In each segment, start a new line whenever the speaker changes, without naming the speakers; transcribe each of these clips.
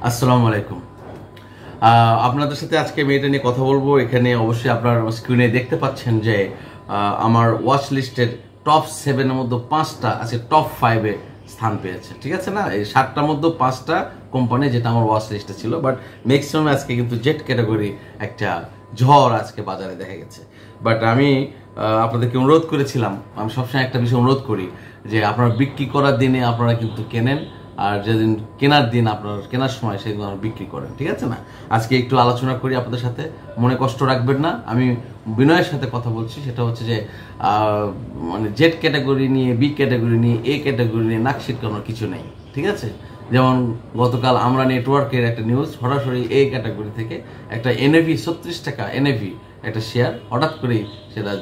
আসসালামু আলাইকুম। আপনাদের সাথে আজকে আমি এটা নিয়ে কথা বলবো। এখানে অবশ্যই আপনার স্ক্রিনে দেখতে পাচ্ছেন যে আমার ওয়াচ লিস্টের টপ 7-এর মধ্যে 5টা আছে টপ 5-এ স্থান পেয়েছে। ঠিক আছে না? এই 7টার মধ্যে 5টা কোম্পানি যেটা আমার ওয়াচ লিস্টে ছিল, বাট ম্যাক্সিমাম আজকে কিন্তু জেট ক্যাটাগরি একটা ঝড় আজকে বাজারে দেখা গেছে। বাট আমি আপনাদেরকে অনুরোধ করেছিলাম, আমি সবসময় একটা বিষয় অনুরোধ করি যে আপনারা বিক্রি করার দিনে আপনারা কিন্তু কেনেন, আর যেদিন কেনার দিন আপনার কেনার সময় সেগুলো বিক্রি করেন। ঠিক আছে না? আজকে একটু আলোচনা করি আপনাদের সাথে, মনে কষ্ট রাখবেন না। আমি বিনয়ের সাথে কথা বলছি, সেটা হচ্ছে যে মানে জেড ক্যাটাগরি নিয়ে, বি ক্যাটাগরি নিয়ে, এ ক্যাটাগরি নিয়ে নাক ছিটকানোর কিছু নেই। ঠিক আছে? যেমন গতকাল আমরা নেটওয়ার্কের একটা নিউজ, সরাসরি এ ক্যাটাগরি থেকে একটা এনএভি 36 টাকা এনএভি একটা শেয়ার হঠাৎ করেই সেটা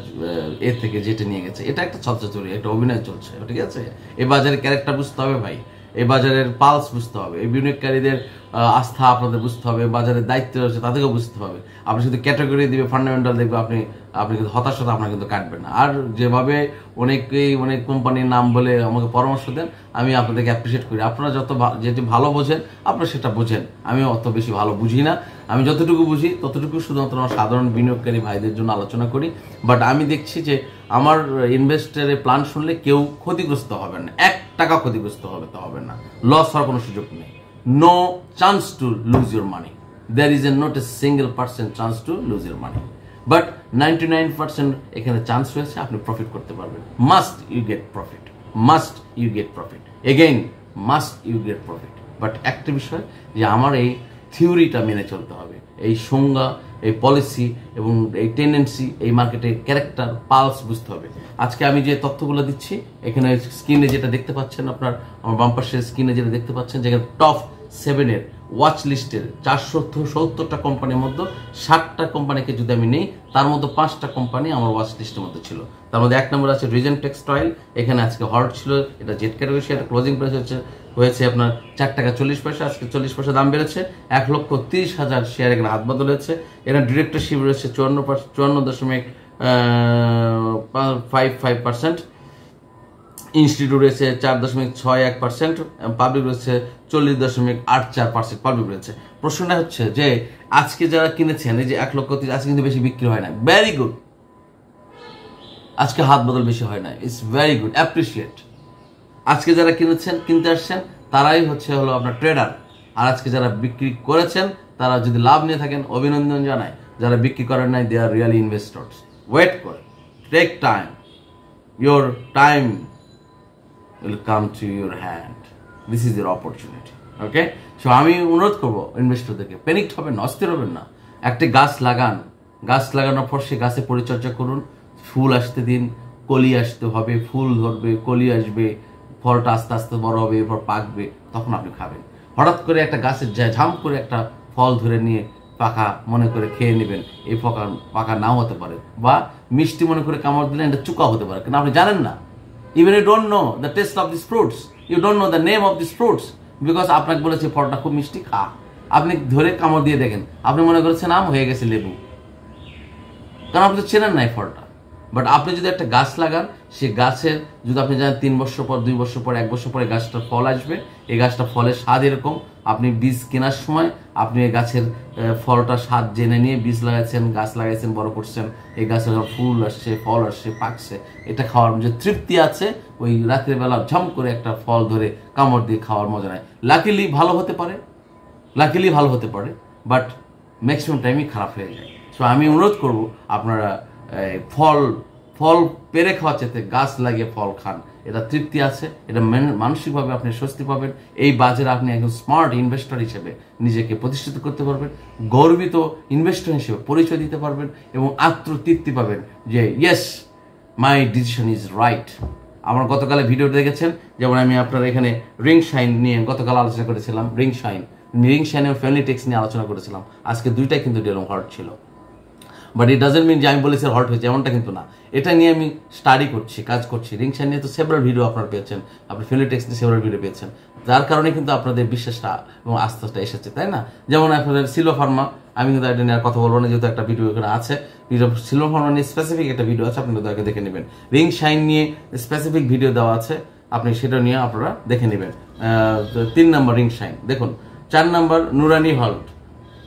এ থেকে জেটে নিয়ে গেছে। এটা একটা ছলচাতুরি, একটা অভিনয় চলছে। ঠিক আছে? এই বাজারে ক্যারেক্টার বুঝতে হবে ভাই, এই বাজারের পালস বুঝতে হবে, এই বিনিয়োগকারীদের আস্থা আপনাদের বুঝতে হবে, বাজারের দায়িত্ব রয়েছে তাদেরকেও বুঝতে হবে। আপনি শুধু ক্যাটাগরি দিবে, ফান্ডামেন্টাল দেখবে, আপনি কিন্তু হতাশতা আপনার কিন্তু কাটবেন না। আর যেভাবে অনেক কোম্পানির নাম বলে আমাকে পরামর্শ দেন, আমি আপনাদেরকে অ্যাপ্রিসিয়েট করি। আপনারা যেটি ভালো বোঝেন আপনারা সেটা বোঝেন, আমি অত বেশি ভালো বুঝি না। আমি যতটুকু বুঝি ততটুকু শুধুমাত্র আমার সাধারণ বিনিয়োগকারী ভাইদের জন্য আলোচনা করি। বাট আমি দেখছি যে আমার ইনভেস্টারের প্ল্যান শুনলে কেউ ক্ষতিগ্রস্ত হবেন না, 1 টাকা ক্ষতিগ্রস্ত হবে না, লস হওয়ার কোনো সুযোগ নেই। No chance to lose your money, there is not a single % chance to lose your money, but 99% এখানে চান্স রয়েছে আপনি প্রফিট করতে পারবেন। Must you get profit, must you get profit, again must you get profit. But একটা বিষয় যে আমার এই থিওরিটা মেনে চলতে হবে, এই সংজ্ঞা, এই পলিসি এবং এই টেন্ডেন্সি, এই মার্কেটের ক্যারেক্টার, পালস বুঝতে হবে। আজকে আমি যে তথ্যগুলো দিচ্ছি, এখানে স্ক্রিনে যেটা দেখতে পাচ্ছেন, আপনার আমার বাম পাশের স্ক্রিনে যেটা দেখতে পাচ্ছেন, যেখানে টপ 7-এর ওয়াচ লিস্টের 470টা কোম্পানির মধ্যে 60টা কোম্পানিকে যদি আমি নেই, তার মধ্যে 5টা কোম্পানি আমার ওয়াচ লিস্টের মধ্যে ছিল। তার মধ্যে 1 নম্বর আছে রিজেন্ট টেক্সটাইল, এখানে আজকে হল্ট ছিল, এটা jet category share, closing price হয়েছে আপনার 4 টাকা 40 পয়সা, আজকে 40 পয়সা দাম বেড়েছে। 1,30,000 শেয়ার এখানে হাত বদল হয়েছে। এখানে ডিরেক্টরশিপ রয়েছে 54.55%, ইনস্টিটিউট রয়েছে 4.61%, পাবলিক রয়েছে 40.84%, পাবলিক রয়েছে। প্রশ্নটা হচ্ছে যে আজকে যারা কিনেছেন, এই যে 1,30,000, আজকে কিন্তু বেশি বিক্রি হয় না, ভেরি গুড। আজকে হাত বদল বেশি হয় না, ইটস ভেরি গুড, অ্যাপ্রিসিয়েট। আজকে যারা কিনতে আসছেন তারাই হলো আপনার ট্রেডার, আর আজকে যারা বিক্রি করেছেন তারা যদি লাভ নিয়ে থাকেন অভিনন্দন জানায়, যারা বিক্রি করেন নাই they are really investors. Wait করে, take time, your time will come to your hand. This is your opportunity. Okay? So আমি অনুরোধ করবো ইনভেস্টরদেরকে, প্যানিকড হবেন না, অস্থির হবেন না। একটা গাছ লাগান, গাছ লাগানোর পর সে গাছে পরিচর্যা করুন, ফুল আসতে দিন, কলি আসতে হবে, ফুল ধরবে, কলি আসবে, ফলটা আস্তে আস্তে বড় হবে, এরপর পাকবে, তখন আপনি খাবেন। হঠাৎ করে একটা গাছের ঝাম করে একটা ফল ধরে নিয়ে পাকা মনে করে খেয়ে নেবেন, এই পাকা নাও হতে পারে, বা মিষ্টি মনে করে কামড় দিলেন এটা চুকা হতে পারে, কিন্তু আপনি জানেন না। Even you don't know the taste of these fruits, you don't know the name of these fruits, because আপনাকে বলেছে ফলটা খুব মিষ্টি, খা। আপনি ধরে কামড় দিয়ে দেখেন, আপনি মনে করেছেন আম, হয়ে গেছে লেবু, কারণ আপনি তো চেনেন নাই ফলটা। বাট আপনি যদি একটা গাছ লাগান, সে গাছের যদি আপনি জানেন 3 বছর পর, 2 বছর পর, 1 বছর পরে গাছটার ফল আসবে, এই গাছটা ফলের স্বাদ এরকম, আপনি বীজ কেনার সময় আপনি এই গাছের ফলটা স্বাদ জেনে নিয়ে বীজ লাগাচ্ছেন, গাছ লাগাইছেন, বড় করছেন, এই গাছের ফুল আসছে, ফল আসছে, পাকছে, এটা খাওয়ার যে তৃপ্তি আছে, ওই রাতের বেলা ঝম করে একটা ফল ধরে কামড় দিয়ে খাওয়ার মজা নাই। লাকিলি ভালো হতে পারে, বাট ম্যাক্সিমাম টাইমই খারাপ হয়ে যায়। সো আমি অনুরোধ করব আপনারা ফল পেরে খাওয়ার চাইতে গাছ লাগিয়ে ফল খান, এটা তৃপ্তি আছে, এটা মানসিকভাবে আপনি স্বস্তি পাবেন। এই বাজারে আপনি একজন স্মার্ট ইনভেস্টর হিসেবে নিজেকে প্রতিষ্ঠিত করতে পারবেন, গর্বিত ইনভেস্টর হিসেবে পরিচয় দিতে পারবেন, এবং আত্মতৃপ্তি পাবেন যে yes, my decision is right. আমার গতকালে ভিডিও দেখেছেন, যেমন আমি আপনার এখানে রিং শাইন নিয়ে গতকাল আলোচনা করেছিলাম, রিং শাইন এবং ফ্যামিলি টেক্স নিয়ে আলোচনা করেছিলাম। আজকে দুইটাই কিন্তু ডেলং হল্ট ছিল, বাট ইট ডাজেন্ট মিন যে আমি বলেছি হল্ট হয়েছে, এমনটা কিন্তু না। এটা নিয়ে আমি স্টাডি করছি, কাজ করছি। রিং শাইন নিয়ে তো সেভারাল ভিডিও আপনারা পেয়েছেন, আপনি ফ্যামিলি টেক্স নিয়ে সেভারাল ভিডিও পেয়েছেন, যার কারণে কিন্তু আপনাদের বিশ্বাসটা এবং আস্থাটা এসেছে, তাই না? যেমন আপনাদের সিলো ফার্মা, আমি কিন্তু এটা নিয়ে আর কথা বলবো না, যেহেতু একটা ভিডিও এখানে আছে, সিলো ফার্মা নিয়ে স্পেসিফিক একটা ভিডিও আছে, আপনি তাকে দেখে নেবেন। রিং শাইন নিয়ে স্পেসিফিক ভিডিও দেওয়া আছে, আপনি সেটা নিয়ে আপনারা দেখে নেবেন। 3 নম্বর রিং শাইন দেখুন, 4 নাম্বার নুরানি হল্ট,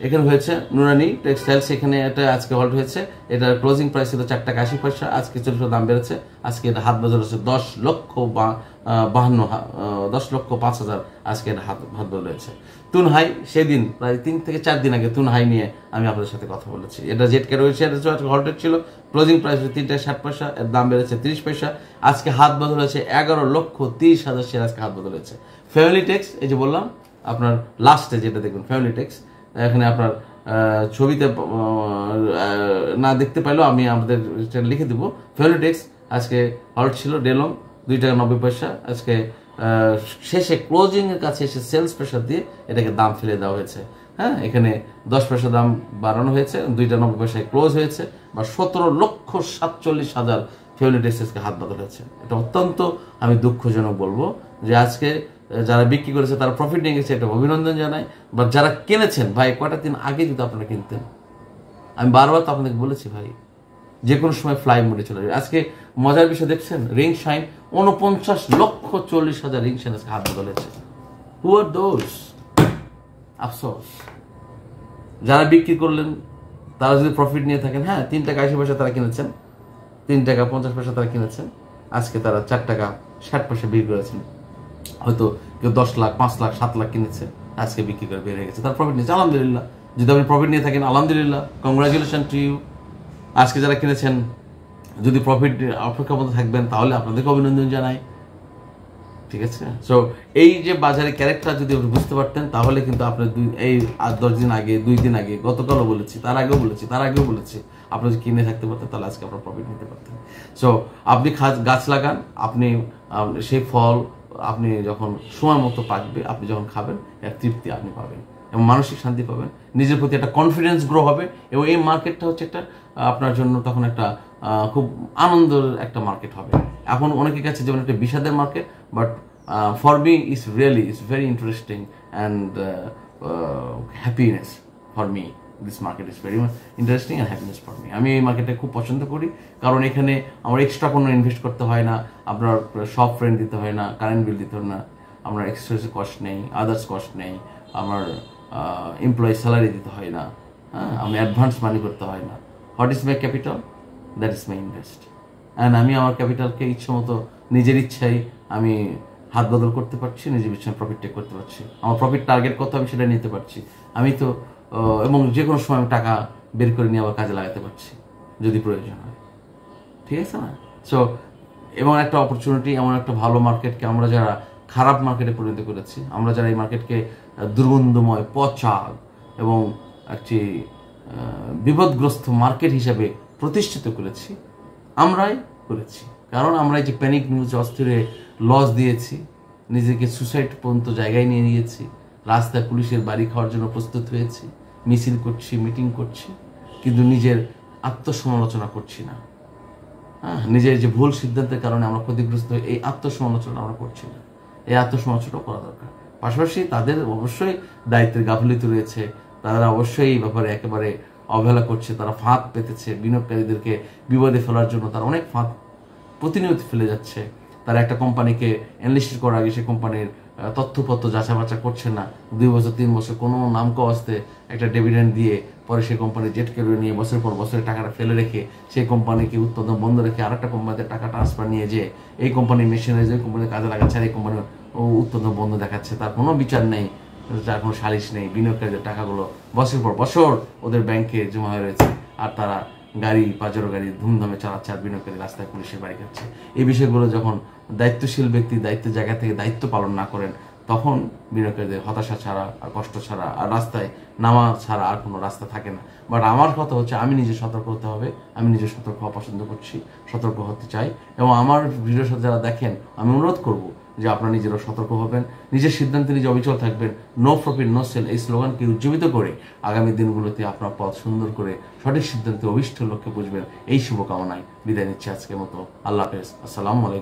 এখানে হয়েছে নুরানি টেক্সটাইলস, এখানে এটা আজকে হল্ট হয়েছে। এটার ক্লোজিং প্রাইস ছিল 4 টাকা 80 পয়সা, আজকে 40 দাম বেড়েছে। আজকে এটা হাত বাজার হচ্ছে 10,05,000, আজকে এটা হাত বদল হয়েছে। তুনহাই সেদিন প্রায় 3 থেকে 4 দিন আগে তুনহাই নিয়ে আমি আপনাদের সাথে কথা বলেছি। এটা জেড ক্যারোয়ের শেয়ার হল্টেড ছিল, ক্লোজিং প্রাইস 3 টাকা 60 পয়সা, এর দাম বেড়েছে 30 পয়সা। আজকে হাত বদল হয়েছে 11,30,000 শেয়ার আজকে হাত বদল হয়েছে। ফ্যামিলি টেক্স, এই যে বললাম আপনার লাস্টে যেটা দেখবেন ফ্যামিলি টেক্স, এখানে আপনার ছবিতে না দেখতে পাইলেও আমি আমাদের লিখে দেবো। ফ্যামিলি টেক্স আজকে হল্ট ছিল, ডেলং 2 টাকা 90 পয়সা। আজকে শেষে ক্লোজিং এর কাছে এসে সেলস প্রেশার দিয়ে এটাকে দাম ফেলে দেওয়া হয়েছে। হ্যাঁ, এখানে 10 পয়সা দাম বাড়ানো হয়েছে, 2 টাকা 90 পয়সায় ক্লোজ হয়েছে, বা 17,47,000 ফ্যামিলি টেক্সকে হাত বদল হয়েছে। এটা অত্যন্ত আমি দুঃখজনক বলবো যে আজকে যারা বিক্রি করেছে তারা প্রফিট নিয়ে গেছে, এটা অভিনন্দন জানাই। বা যারা কিনেছেন ভাই, কয়টা দিন আগে যদি আপনারা কিনতেন, আমি বারবার তো আপনাদের বলেছি ভাই, যে কোনো সময় ফ্লাই মোডে চলে যাবে। আজকে মজার বিষয় দেখছেন, রিং শাইন 49,40,000 রিং শাইন আজকে হাত বদল হয়েছে। হু আর দোজ? আফসোস যারা বিক্রি করলেন তারা যদি প্রফিট নিয়ে থাকেন, হ্যাঁ 3 টাকা 80 পয়সা তারা কিনেছেন, 3 টাকা 50 পয়সা তারা কিনেছেন, আজকে তারা 4 টাকা 60 পয়সা বিক্রি করেছেন। হয়তো কেউ 10 লাখ 5 লাখ 7 লাখ কিনেছে, আজকে বিক্রি করে বের হয়ে গেছে, তার প্রফিট নিয়েছে, আলহামদুলিল্লাহ। যদি আপনি প্রফিট নিয়ে থাকেন আলহামদুলিল্লাহ, কংগ্রাচুলেশন টু ইউ। আজকে যারা কিনেছেন যদি প্রফিট অপেক্ষা মতো থাকবেন তাহলে আপনাদেরকে অভিনন্দন জানাই, ঠিক আছে। সো এই যে বাজারে ক্যারেক্টার যদি আপনি বুঝতে পারতেন তাহলে কিন্তু আপনার এই 8-10 দিন আগে, 2 দিন আগে, গতকালও বলেছি, তার আগেও বলেছি, আপনি যদি কিনে থাকতে পারতেন তাহলে আজকে আপনার প্রফিট নিতে পারতেন। সো আপনি গাছ লাগান, আপনি সেই ফল আপনি যখন সময় মতো পাকবে, আপনি যখন খাবেন, এক তৃপ্তি আপনি পাবেন এবং মানসিক শান্তি পাবেন, নিজের প্রতি একটা কনফিডেন্স গ্রো হবে। এবং এই মার্কেটটা হচ্ছে একটা আপনার জন্য তখন একটা খুব আনন্দের একটা মার্কেট হবে। এখন অনেকের কাছে যেমন একটা বিষাদের market, but for me it's very interesting and happiness for me. This market is very interesting and happiness for me. আমি এই মার্কেটটা খুব পছন্দ করি, কারণ এখানে আমার এক্সট্রা কোনো ইনভেস্ট করতে হয় না, আপনার শপ রেন্ট দিতে হয় না, কারেন্ট বিল দিতে হয় না, আমার এক্সট্রা কস্ট নেই, আদার্স কস্ট নেই, আমার এমপ্লয়ি স্যালারি দিতে হয় না, হ্যাঁ, আমি অ্যাডভান্স মানি করতে হয় না। What is my capital? That is my invest. And আমি আমার ক্যাপিটালকে ইচ্ছে মতো নিজের ইচ্ছায় আমি হাত বদল করতে পারছি, নিজের ইচ্ছায় প্রফিট টেক করতে পারছি। আমার প্রফিট টার্গেট কত আমি সেটা নিতে পারছি, আমি তো এবং যে কোনো সময় আমি টাকা বের করে নিয়ে আবার কাজে লাগাতে পারছি যদি প্রয়োজন হয়, ঠিক আছে না? সো এমন একটা অপরচুনিটি, এমন একটা ভালো মার্কেটকে আমরা যারা খারাপ মার্কেটে পরিণত করেছি, আমরা যারা এই মার্কেটকে দুর্গন্ধময়, পচা এবং একটি বিপদগ্রস্ত মার্কেট হিসাবে প্রতিষ্ঠিত করেছি, আমরাই করেছি। কারণ আমরা এই যে প্যানিক নিউজ অস্থিরে লস দিয়েছি, নিজেকে সুসাইড পর্যন্ত জায়গায় নিয়ে নিয়েছি, রাস্তায় পুলিশের বাড়ি খাওয়ার জন্য প্রস্তুত হয়েছি, মিছিল করছি, মিটিং করছি, কিন্তু নিজের আত্মসমালোচনা করছি না। হ্যাঁ, নিজের যে ভুল সিদ্ধান্তের কারণে আমরা ক্ষতিগ্রস্ত হই, এই আত্মসমালোচনা আমরা করছি না। এই আত্মসমালোচনা করা দরকার। পাশাপাশি তাদের অবশ্যই দায়িত্বের গাফিলতি রয়েছে, তারা অবশ্যই এই ব্যাপারে একেবারে অবহেলা করছে, তারা ফাঁদ পেতেছে বিনিয়োগকারীদেরকে বিপদে ফেলার জন্য, তারা অনেক ফাঁদ প্রতিনিয়ত ফেলে যাচ্ছে। তারা একটা কোম্পানিকে এনলিস্ট করার আগে সেই কোম্পানির তথ্যপত্র যাচাই বাছা করছে না, 2 বছর 3 বছর কোনো নামক আসতে একটা ডিভিডেন্ড দিয়ে পরে সেই কোম্পানি জেট কেড়ে নিয়ে বছর পর বছরের টাকাটা ফেলে রেখে সেই কোম্পানিকে উৎপাদন বন্ধ রেখে আরেকটা কোম্পানিতে টাকা ট্রান্সফার নিয়ে যে এই কোম্পানির মেশিনারি যে কোম্পানির কাজে লাগাচ্ছে আর এই কোম্পানির উৎপাদন বন্ধ দেখাচ্ছে, তার কোনো বিচার নেই, যার কোনো সালিশ নেই। বিনিয়োগকারীদের টাকাগুলো বছর পর বছর ওদের ব্যাংকে জমা হয়ে রয়েছে, আর তারা গাড়ি পাজেরো গাড়ি ধুমধামে চালাচ্ছে, আর বিনিয়োগকারী রাস্তায় পুলিশের বাড়ি খাচ্ছে। এই বিষয়গুলো যখন দায়িত্বশীল ব্যক্তি দায়িত্বের জায়গা থেকে দায়িত্ব পালন না করেন, তখন বিনিয়োগকারীদের হতাশা ছাড়া আর কষ্ট ছাড়া আর রাস্তায় নামা ছাড়া আর কোনো রাস্তা থাকে না। বাট আমার কথা হচ্ছে আমি নিজে সতর্ক হতে হবে, আমি নিজে সতর্ক হওয়া পছন্দ করছি, সতর্ক হতে চাই। এবং আমার ভিডিওর সাথে যারা দেখেন আমি অনুরোধ করব যে আপনারা নিজেরা সতর্ক হবেন, নিজের সিদ্ধান্তে নিজে অবিচল থাকবেন, নো প্রফিট নো সেল এই স্লোগানকে উজ্জীবিত করে আগামী দিনগুলোতে আপনার পথ সুন্দর করে সঠিক সিদ্ধান্তে অভিষ্ট লক্ষ্যে বুঝবেন, এই শুভকামনায় বিদায় নিচ্ছি আজকের মতো। আল্লাহ হাফেজ, আসসালামু আলাইকুম।